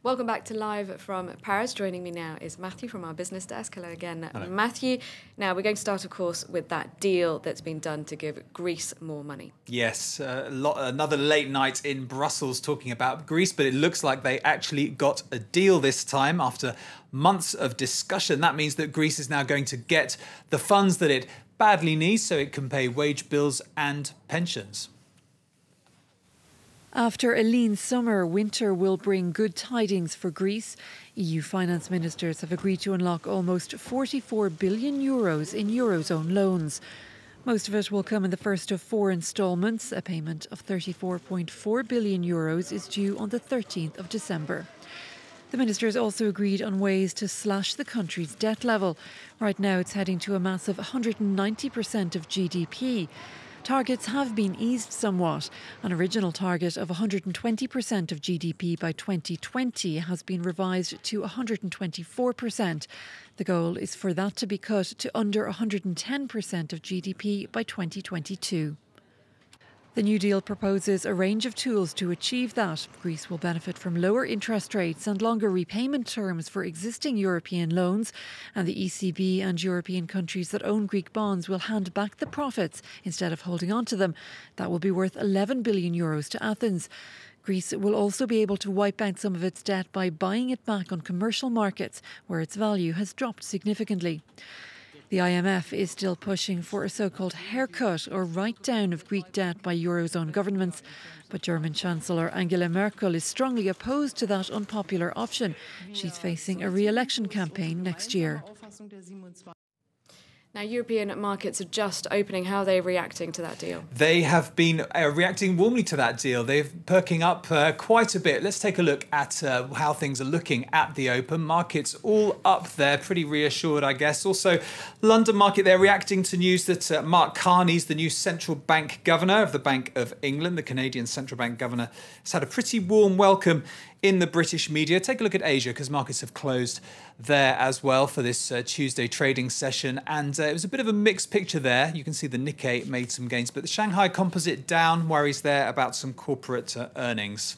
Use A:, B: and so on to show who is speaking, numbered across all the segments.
A: Welcome back to Live from Paris. Joining me now is Matthew from our business desk. Hello again,
B: Hello.
A: Matthew. Now, we're going to start, of course, with that deal that's been done to give Greece more money.
B: Yes, another late night in Brussels talking about Greece, but it looks like they actually got a deal this time after months of discussion. That means that Greece is now going to get the funds that it badly needs so it can pay wage bills and pensions.
C: After a lean summer, winter will bring good tidings for Greece. EU finance ministers have agreed to unlock almost €44 billion in Eurozone loans. Most of it will come in the first of 4 instalments. A payment of €34.4 billion is due on the 13th of December. The ministers also agreed on ways to slash the country's debt level. Right now it's heading to a massive 190% of GDP. Targets have been eased somewhat. An original target of 120% of GDP by 2020 has been revised to 124%. The goal is for that to be cut to under 110% of GDP by 2022. The New Deal proposes a range of tools to achieve that. Greece will benefit from lower interest rates and longer repayment terms for existing European loans, and the ECB and European countries that own Greek bonds will hand back the profits instead of holding on to them. That will be worth €11 billion to Athens. Greece will also be able to wipe out some of its debt by buying it back on commercial markets, where its value has dropped significantly. The IMF is still pushing for a so-called haircut or write-down of Greek debt by Eurozone governments. But German Chancellor Angela Merkel is strongly opposed to that unpopular option. She's facing a re-election campaign next year.
A: Now, European markets are just opening. How are they reacting to that deal?
B: They have been reacting warmly to that deal. They're perking up quite a bit. Let's take a look at how things are looking at the open. Markets all up there, pretty reassured, I guess. Also, London market, they're reacting to news that Mark Carney's the new central bank governor of the Bank of England. The Canadian central bank governor has had a pretty warm welcome in the British media. Take a look at Asia, because markets have closed there as well for this Tuesday trading session. And it was a bit of a mixed picture there. You can see the Nikkei made some gains, but the Shanghai Composite down. Worries there about some corporate earnings.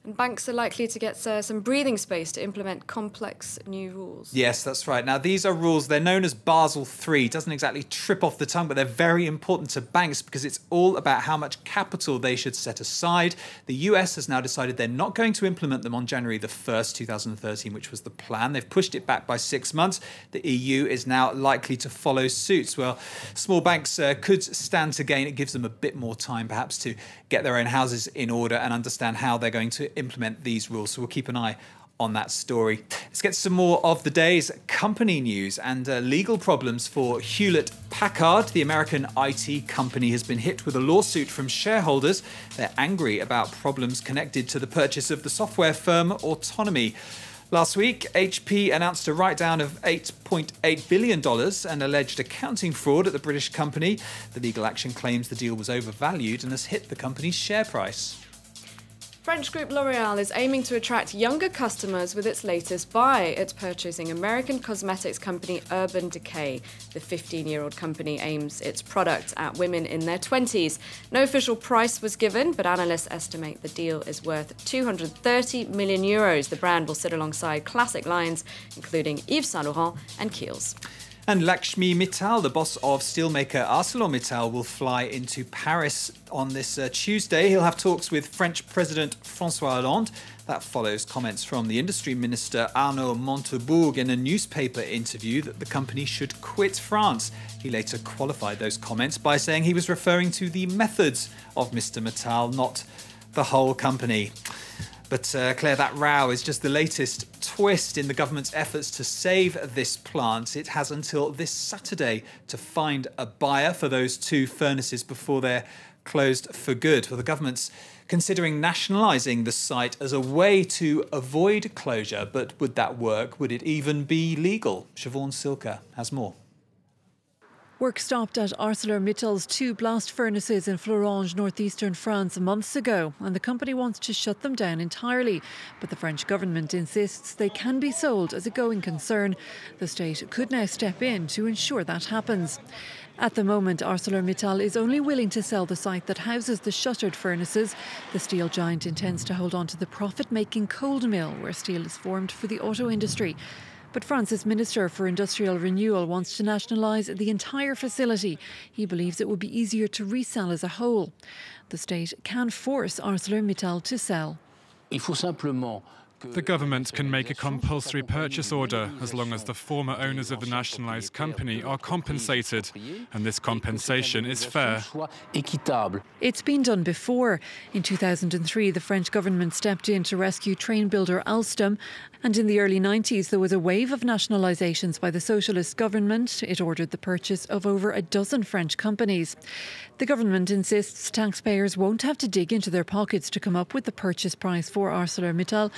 A: And banks are likely to get some breathing space to implement complex new rules.
B: Yes, that's right. Now, these are rules. They're known as Basel III. Doesn't exactly trip off the tongue, but they're very important to banks because it's all about how much capital they should set aside. The US has now decided they're not going to implement them on January the 1st, 2013, which was the plan. They've pushed it back by 6 months. The EU is now likely to follow suit. Well, small banks could stand to gain. It gives them a bit more time, perhaps, to get their own houses in order and understand how they're going to implement these rules. So we'll keep an eye on that story. Let's get some more of the day's company news and legal problems for Hewlett-Packard. The American IT company has been hit with a lawsuit from shareholders. They're angry about problems connected to the purchase of the software firm Autonomy. Last week, HP announced a write-down of $8.8 billion and alleged accounting fraud at the British company. The legal action claims the deal was overvalued and has hit the company's share price.
A: French group L'Oréal is aiming to attract younger customers with its latest buy. It's purchasing American cosmetics company Urban Decay. The 15-year-old company aims its products at women in their 20s. No official price was given, but analysts estimate the deal is worth €230 million. The brand will sit alongside classic lines, including Yves Saint Laurent and Kiehl's.
B: And Lakshmi Mittal, the boss of steelmaker ArcelorMittal, will fly into Paris on this Tuesday. He'll have talks with French President François Hollande. That follows comments from the industry minister Arnaud Montebourg in a newspaper interview that the company should quit France. He later qualified those comments by saying he was referring to the methods of Mr. Mittal, not the whole company. But Claire, that row is just the latest twist in the government's efforts to save this plant. It has until this Saturday to find a buyer for those 2 furnaces before they're closed for good. Well, the government's considering nationalising the site as a way to avoid closure. But would that work? Would it even be legal? Siobhan Silka has more.
C: Work stopped at ArcelorMittal's 2 blast furnaces in Florange, northeastern France, months ago, and the company wants to shut them down entirely. But the French government insists they can be sold as a going concern. The state could now step in to ensure that happens. At the moment, ArcelorMittal is only willing to sell the site that houses the shuttered furnaces. The steel giant intends to hold on to the profit-making cold mill where steel is formed for the auto industry. But France's Minister for Industrial Renewal wants to nationalise the entire facility. He believes it would be easier to resell as a whole. The state can force ArcelorMittal to sell.
D: The government can make a compulsory purchase order as long as the former owners of the nationalised company are compensated, and this compensation is fair.
C: It's been done before. In 2003, the French government stepped in to rescue train builder Alstom, and in the early 90s there was a wave of nationalisations by the socialist government. It ordered the purchase of over a dozen French companies. The government insists taxpayers won't have to dig into their pockets to come up with the purchase price for ArcelorMittal.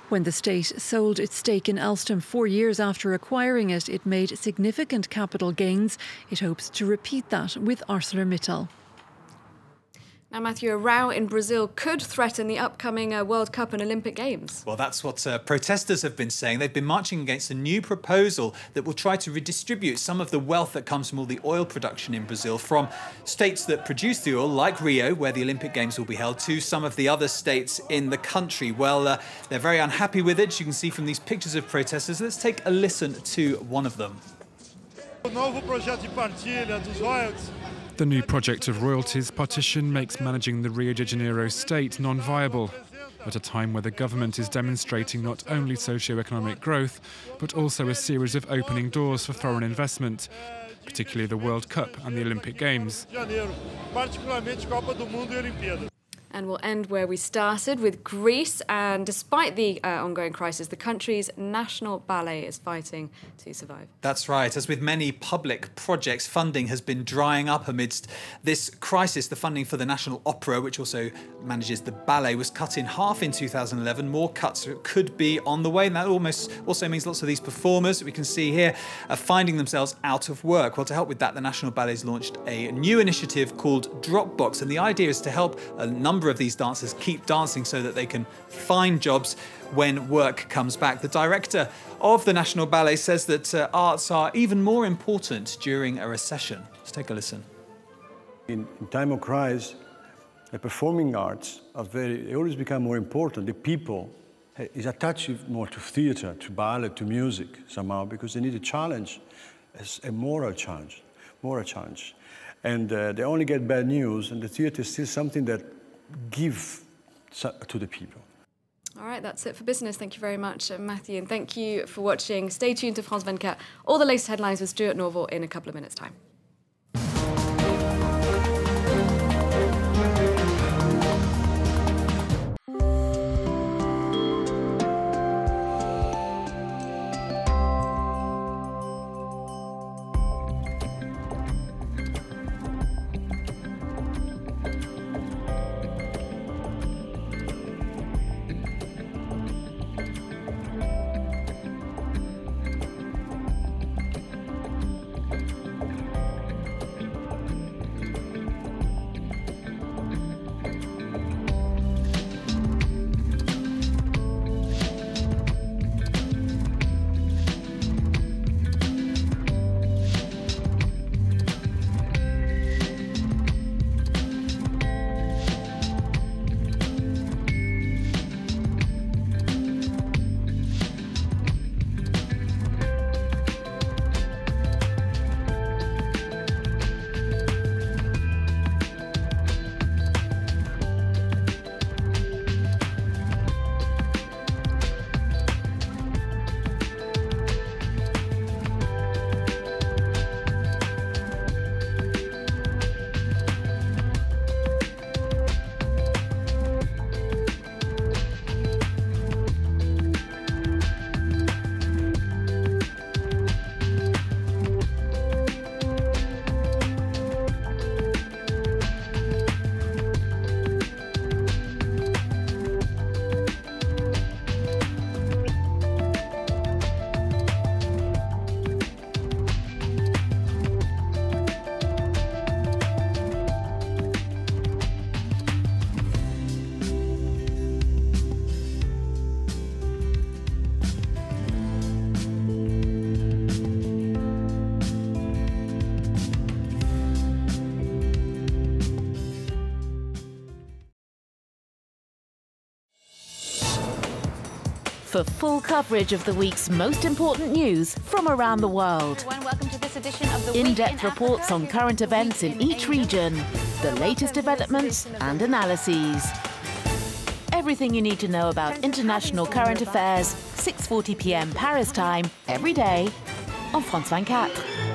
C: When the state sold its stake in Alstom 4 years after acquiring it, it made significant capital gains. It hopes to repeat that with ArcelorMittal.
A: Now, Matthew, a row in Brazil could threaten the upcoming World Cup and Olympic Games.
B: Well, that's what protesters have been saying. They've been marching against a new proposal that will try to redistribute some of the wealth that comes from all the oil production in Brazil from states that produce the oil, like Rio, where the Olympic Games will be held, to some of the other states in the country. Well, they're very unhappy with it, as you can see from these pictures of protesters. Let's take a listen to one of them.
D: The new project of royalties partition makes managing the Rio de Janeiro state non-viable, at a time where the government is demonstrating not only socio-economic growth, but also a series of opening doors for foreign investment, particularly the World Cup and the Olympic Games.
A: And we'll end where we started, with Greece. And despite the ongoing crisis, the country's national ballet is fighting to survive.
B: That's right. As with many public projects, funding has been drying up amidst this crisis. The funding for the National Opera, which also manages the ballet, was cut in half in 2011. More cuts could be on the way. And that also means lots of these performers that we can see here are finding themselves out of work. Well, to help with that, the National Ballet's launched a new initiative called Dropbox. And the idea is to help a number of these dancers keep dancing so that they can find jobs when work comes back. The director of the National Ballet says that arts are even more important during a recession. Let's take a listen.
E: In time of crisis, the performing arts they always become more important. The people is attached more to theatre, to ballet, to music somehow, because they need a challenge, a moral challenge. And they only get bad news, and the theatre is still something that give to the people.
A: All right, that's it for business. Thank you very much, Matthew, and thank you for watching. Stay tuned to France 24. All the latest headlines with Stuart Norval in a couple of minutes' time.
F: for full coverage of the week's most important news from around the world.
G: Welcome to this edition of the
F: In-depth reports on current events in each region, the latest developments and analyses. Everything you need to know about international current affairs, 6:40 p.m. Paris time, every day on France 24.